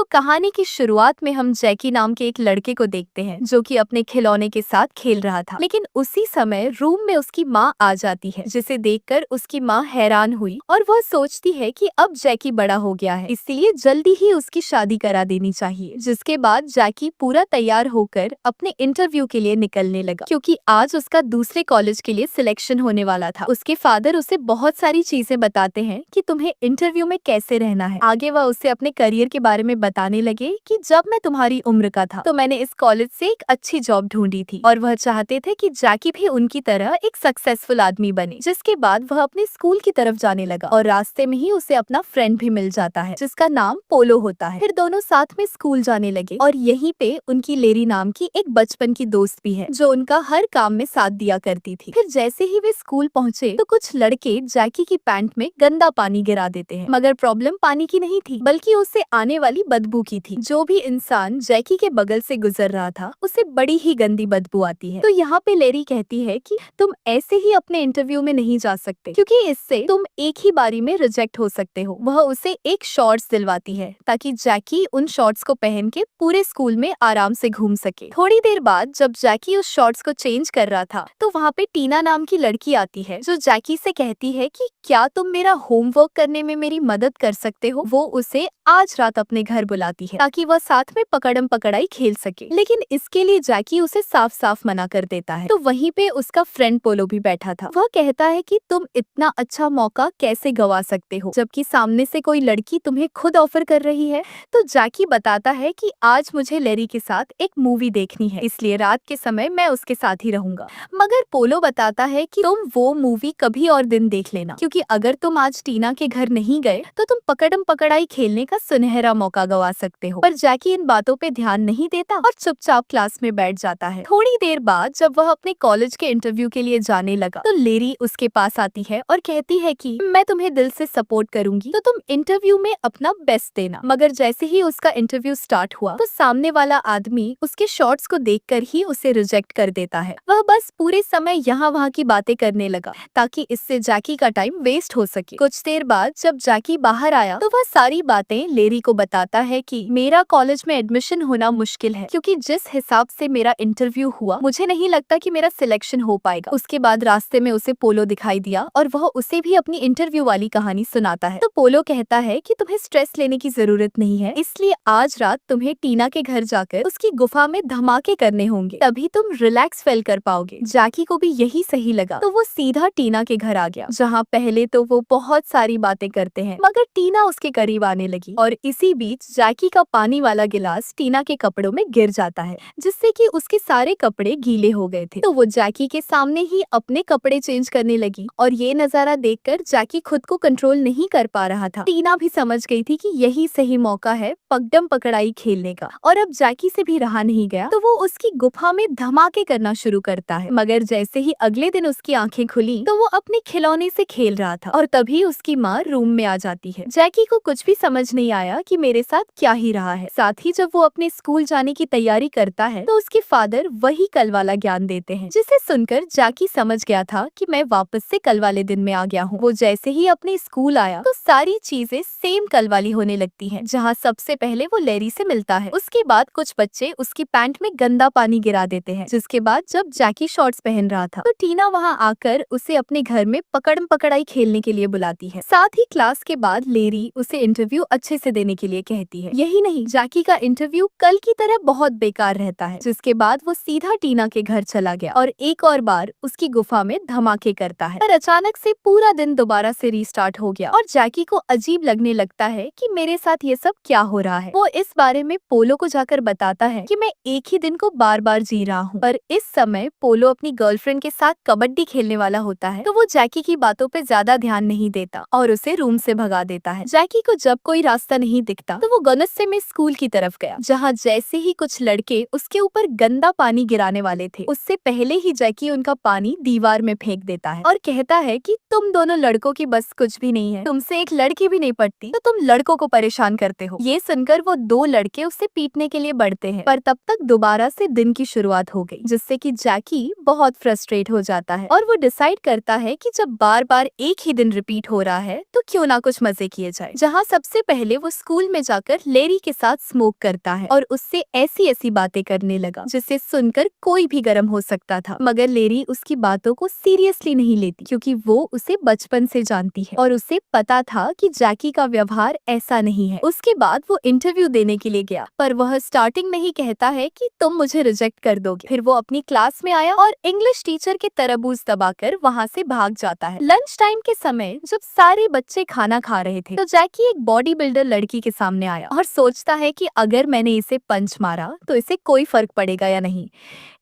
तो कहानी की शुरुआत में हम जैकी नाम के एक लड़के को देखते हैं जो कि अपने खिलौने के साथ खेल रहा था। लेकिन उसी समय रूम में उसकी माँ आ जाती है, जिसे देखकर उसकी माँ हैरान हुई और वह सोचती है कि अब जैकी बड़ा हो गया है, इसलिए जल्दी ही उसकी शादी करा देनी चाहिए। जिसके बाद जैकी पूरा तैयार होकर अपने इंटरव्यू के लिए निकलने लगा, क्योंकि आज उसका दूसरे कॉलेज के लिए सिलेक्शन होने वाला था। उसके फादर उसे बहुत सारी चीजें बताते हैं कि तुम्हें इंटरव्यू में कैसे रहना है। आगे वह उसे अपने करियर के बारे में बताने लगे कि जब मैं तुम्हारी उम्र का था तो मैंने इस कॉलेज से एक अच्छी जॉब ढूंढी थी, और वह चाहते थे कि जैकी भी उनकी तरह एक सक्सेसफुल आदमी बने। जिसके बाद वह अपने स्कूल की तरफ जाने लगा और रास्ते में ही उसे अपना फ्रेंड भी मिल जाता है जिसका नाम पोलो होता है। फिर दोनों साथ में स्कूल जाने लगे और यहीं पे उनकी लेरी नाम की एक बचपन की दोस्त भी है जो उनका हर काम में साथ दिया करती थी। फिर जैसे ही वे स्कूल पहुँचे तो कुछ लड़के जैकी की पैंट में गंदा पानी गिरा देते हैं, मगर प्रॉब्लम पानी की नहीं थी बल्कि उससे आने वाली बदबू की थी। जो भी इंसान जैकी के बगल से गुजर रहा था उसे बड़ी ही गंदी बदबू आती है। तो यहाँ पे लेरी कहती है कि तुम ऐसे ही अपने इंटरव्यू में नहीं जा सकते, क्योंकि इससे तुम एक ही बारी में रिजेक्ट हो सकते हो। वह उसे एक शॉर्ट्स दिलवाती है ताकि जैकी उन शॉर्ट्स को पहन के पूरे स्कूल में आराम से घूम सके। थोड़ी देर बाद जब जैकी उस शॉर्ट्स को चेंज कर रहा था तो वहाँ पे टीना नाम की लड़की आती है जो जैकी से कहती है कि क्या तुम मेरा होमवर्क करने में मेरी मदद कर सकते हो। वो उसे आज रात अपने घर बुलाती है ताकि वह साथ में पकड़म पकड़ाई खेल सके, लेकिन इसके लिए जैकी उसे साफ साफ मना कर देता है। तो वहीं पे उसका फ्रेंड पोलो भी बैठा था। वह कहता है कि तुम इतना अच्छा मौका कैसे गवा सकते हो जबकि सामने से कोई लड़की तुम्हें खुद ऑफर कर रही है। तो जैकी बताता है कि आज मुझे लेरी के साथ एक मूवी देखनी है, इसलिए रात के समय मैं उसके साथ ही रहूंगा। मगर पोलो बताता है कि तुम वो मूवी कभी और दिन देख लेना, क्योंकि अगर तुम आज टीना के घर नहीं गए तो तुम पकड़म पकड़ाई खेलने का सुनहरा मौका गवा सकते हो। पर जैकी इन बातों पे ध्यान नहीं देता और चुपचाप क्लास में बैठ जाता है। थोड़ी देर बाद जब वह अपने कॉलेज के इंटरव्यू के लिए जाने लगा तो लेरी उसके पास आती है और कहती है कि मैं तुम्हें दिल से सपोर्ट करूंगी, तो तुम इंटरव्यू में अपना बेस्ट देना। मगर जैसे ही उसका इंटरव्यू स्टार्ट हुआ तो सामने वाला आदमी उसके शॉर्ट्स को देखकर ही उसे रिजेक्ट कर देता है। वह बस पूरे समय यहाँ वहाँ की बातें करने लगा ताकि इससे जैकी का टाइम वेस्ट हो सके। कुछ देर बाद जब जैकी बाहर आया तो वह सारी बातें लेरी को बताता है कि मेरा कॉलेज में एडमिशन होना मुश्किल है, क्योंकि जिस हिसाब से मेरा इंटरव्यू हुआ मुझे नहीं लगता कि मेरा सिलेक्शन हो पाएगा। उसके बाद रास्ते में उसे पोलो दिखाई दिया और वह उसे भी अपनी इंटरव्यू वाली कहानी सुनाता है। तो पोलो कहता है कि तुम्हें स्ट्रेस लेने की जरूरत नहीं है, इसलिए आज रात तुम्हें टीना के घर जाकर उसकी गुफा में धमाके करने होंगे, तभी तुम रिलैक्स फील कर पाओगे। जैकी को भी यही सही लगा तो वो सीधा टीना के घर आ गया, जहाँ पहले तो वो बहुत सारी बातें करते हैं मगर टीना उसके करीब आने लगी। और इसी बीच जैकी का पानी वाला गिलास टीना के कपड़ों में गिर जाता है, जिससे कि उसके सारे कपड़े गीले हो गए थे। तो वो जैकी के सामने ही अपने कपड़े चेंज करने लगी और ये नजारा देखकर जैकी खुद को कंट्रोल नहीं कर पा रहा था। टीना भी समझ गई थी कि यही सही मौका है पकड़म पकड़ाई खेलने का, और अब जैकी से भी रहा नहीं गया तो वो उसकी गुफा में धमाके करना शुरू करता है। मगर जैसे ही अगले दिन उसकी आंखें खुली तो वो अपने खिलौने से खेल रहा था और तभी उसकी माँ रूम में आ जाती है। जैकी को कुछ भी समझ नहीं आया कि मेरे साथ क्या ही रहा है। साथ ही जब वो अपने स्कूल जाने की तैयारी करता है तो उसके फादर वही कल वाला ज्ञान देते हैं, जिसे सुनकर जैकी समझ गया था कि मैं वापस से कल वाले दिन में आ गया हूँ। वो जैसे ही अपने स्कूल आया तो सारी चीजें सेम कल वाली होने लगती है, जहाँ सबसे पहले वो लेरी से मिलता है। उसके बाद कुछ बच्चे उसकी पैंट में गंदा पानी गिरा देते हैं, जिसके बाद जब जैकी शॉर्ट्स पहन रहा था तो टीना वहाँ आकर उसे अपने घर में पकड़म पकड़ाई खेलने के लिए बुलाती है। साथ ही क्लास के बाद लेरी उसे इंटरव्यू अच्छे से देने के लिए कहती है। यही नहीं, जैकी का इंटरव्यू कल की तरह बहुत बेकार रहता है, जिसके बाद वो सीधा टीना के घर चला गया और एक और बार उसकी गुफा में धमाके करता है। पर अचानक से पूरा दिन दोबारा से रीस्टार्ट हो गया और जैकी को अजीब लगने लगता है कि मेरे साथ ये सब क्या हो रहा है। वो इस बारे में पोलो को जाकर बताता है कि मैं एक ही दिन को बार बार जी रहा हूँ। पर इस समय पोलो अपनी गर्लफ्रेंड के साथ कबड्डी खेलने वाला होता है, तो वो जैकी की बातों पे ज्यादा ध्यान नहीं देता और उसे रूम से भगा देता है। जैकी को जब कोई रास्ता नहीं दिखता तो वो गुस्से में स्कूल की तरफ गया, जहाँ जैसे ही कुछ लड़के उसके ऊपर गंदा पानी गिराने वाले थे उससे पहले ही जैकी उनका पानी दीवार में फेंक देता है और कहता है कि तुम दोनों लड़कों की बस कुछ भी नहीं है, तुमसे एक लड़की भी नहीं पटती तो तुम लड़कों को परेशान करते हो। ये सुनकर सुनकर वो दो लड़के उसे पीटने के लिए बढ़ते हैं, पर तब तक दोबारा से दिन की शुरुआत हो गई, जिससे कि जैकी बहुत फ्रस्ट्रेट हो जाता है और वो डिसाइड करता है कि जब बार बार एक ही दिन रिपीट हो रहा है तो क्यों ना कुछ मजे किए जाए। जहाँ सबसे पहले वो स्कूल में जाकर लेरी के साथ स्मोक करता है और उससे ऐसी ऐसी बातें करने लगा जिसे सुनकर कोई भी गर्म हो सकता था, मगर लेरी उसकी बातों को सीरियसली नहीं लेती क्योंकि वो उसे बचपन से जानती है और उसे पता था कि जैकी का व्यवहार ऐसा नहीं है। उसके बाद वो इंटरव्यू देने के लिए गया, पर वह स्टार्टिंग में ही कहता है कि तुम मुझे रिजेक्ट कर दोगे। फिर वो अपनी क्लास में आया और इंग्लिश टीचर के तरबूज दबाकर वहाँ से भाग जाता है। लंच टाइम के समय जब सारे बच्चे खाना खा रहे थे तो जैकी एक बॉडी बिल्डर लड़की के सामने आया और सोचता है कि अगर मैंने इसे पंच मारा तो इसे कोई फर्क पड़ेगा या नहीं,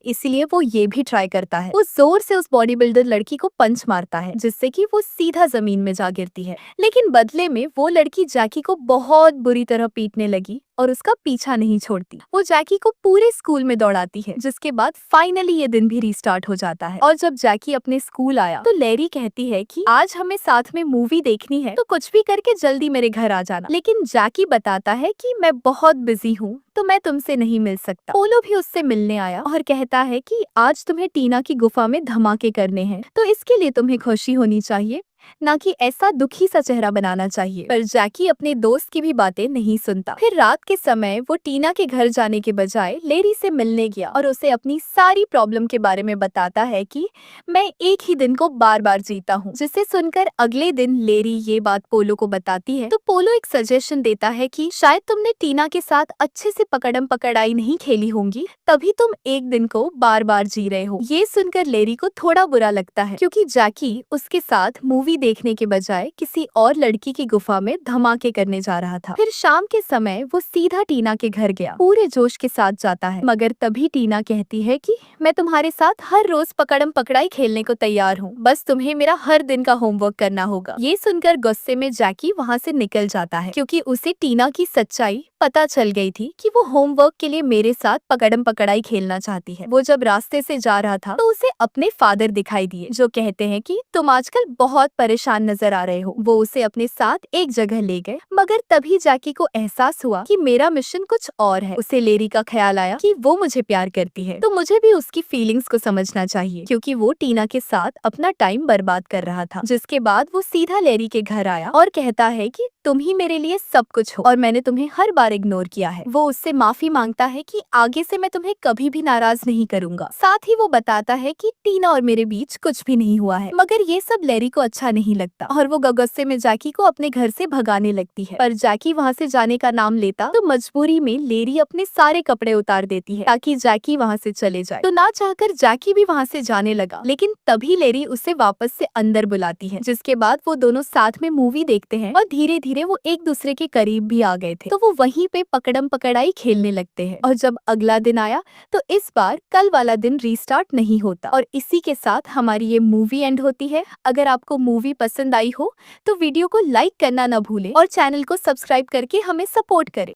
इसलिए वो ये भी ट्राई करता है। वो जोर से उस बॉडी बिल्डर लड़की को पंच मारता है जिससे कि वो सीधा जमीन में जा गिरती है, लेकिन बदले में वो लड़की जैकी को बहुत बुरी तरह पीटने लगी और उसका पीछा नहीं छोड़ती। वो जैकी को पूरे स्कूल में दौड़ाती है, जिसके बाद फाइनली ये दिन भी रीस्टार्ट हो जाता है। और जब जैकी अपने स्कूल आया तो लेरी कहती है कि आज हमें साथ में मूवी देखनी है तो कुछ भी करके जल्दी मेरे घर आ जाना, लेकिन जैकी बताता है कि मैं बहुत बिजी हूँ तो मैं तुमसे नहीं मिल सकता। पोलो भी उससे मिलने आया और कहता है कि आज तुम्हें टीना की गुफा में धमाके करने हैं तो इसके लिए तुम्हें खुशी होनी चाहिए, ना कि ऐसा दुखी सा चेहरा बनाना चाहिए। पर जैकी अपने दोस्त की भी बातें नहीं सुनता। फिर रात के समय वो टीना के घर जाने के बजाय लेरी से मिलने गया और उसे अपनी सारी प्रॉब्लम के बारे में बताता है कि मैं एक ही दिन को बार बार जीता हूँ, जिसे सुनकर अगले दिन लेरी ये बात पोलो को बताती है। तो पोलो एक सजेशन देता है कि शायद तुमने टीना के साथ अच्छे से पकड़म पकड़ाई नहीं खेली होंगी, तभी तुम एक दिन को बार बार जी रहे हो। ये सुनकर लेरी को थोड़ा बुरा लगता है क्योंकि जैकी उसके साथ मूवी देखने के बजाय किसी और लड़की की गुफा में धमाके करने जा रहा था। फिर शाम के समय वो सीधा टीना के घर गया, पूरे जोश के साथ जाता है, मगर तभी टीना कहती है कि मैं तुम्हारे साथ हर रोज पकड़म पकड़ाई खेलने को तैयार हूँ, बस तुम्हें मेरा हर दिन का होमवर्क करना होगा। ये सुनकर गुस्से में जैकी वहाँ से निकल जाता है क्योंकि उसे टीना की सच्चाई पता चल गई थी कि वो होमवर्क के लिए मेरे साथ पकड़म पकड़ाई खेलना चाहती है। वो जब रास्ते से जा रहा था तो उसे अपने फादर दिखाई दिए जो कहते हैं कि तुम आजकल बहुत परेशान नजर आ रहे हो। वो उसे अपने साथ एक जगह ले गए, मगर तभी जैकी को एहसास हुआ कि मेरा मिशन कुछ और है। उसे लेरी का ख्याल आया कि वो मुझे प्यार करती है तो मुझे भी उसकी फीलिंग्स को समझना चाहिए, क्योंकि वो टीना के साथ अपना टाइम बर्बाद कर रहा था। जिसके बाद वो सीधा लेरी के घर आया और कहता है कि तुम ही मेरे लिए सब कुछ हो और मैंने तुम्हें हर बार इग्नोर किया है। वो उससे माफी मांगता है कि आगे से मैं तुम्हें कभी भी नाराज नहीं करूंगा। साथ ही वो बताता है कि टीना और मेरे बीच कुछ भी नहीं हुआ है, मगर ये सब लेरी को अच्छा नहीं लगता और वो गुस्से में जैकी को अपने घर से भगाने लगती है। पर जैकी वहाँ से जाने का नाम लेता तो मजबूरी में लेरी अपने सारे कपड़े उतार देती है ताकि जैकी वहाँ से चले जाए। तो ना चाहकर जैकी भी वहाँ से जाने लगा, लेकिन तभी लेरी उसे वापस से अंदर बुलाती है, जिसके बाद वो दोनों साथ में मूवी देखते हैं और धीरे धीरे वो एक दूसरे के करीब भी आ गए थे। तो वो वहीं पे पकड़म पकड़ाई खेलने लगते हैं और जब अगला दिन आया तो इस बार कल वाला दिन रीस्टार्ट नहीं होता और इसी के साथ हमारी ये मूवी एंड होती है। अगर आपको मूवी पसंद आई हो तो वीडियो को लाइक करना न भूलें और चैनल को सब्सक्राइब करके हमें सपोर्ट करें।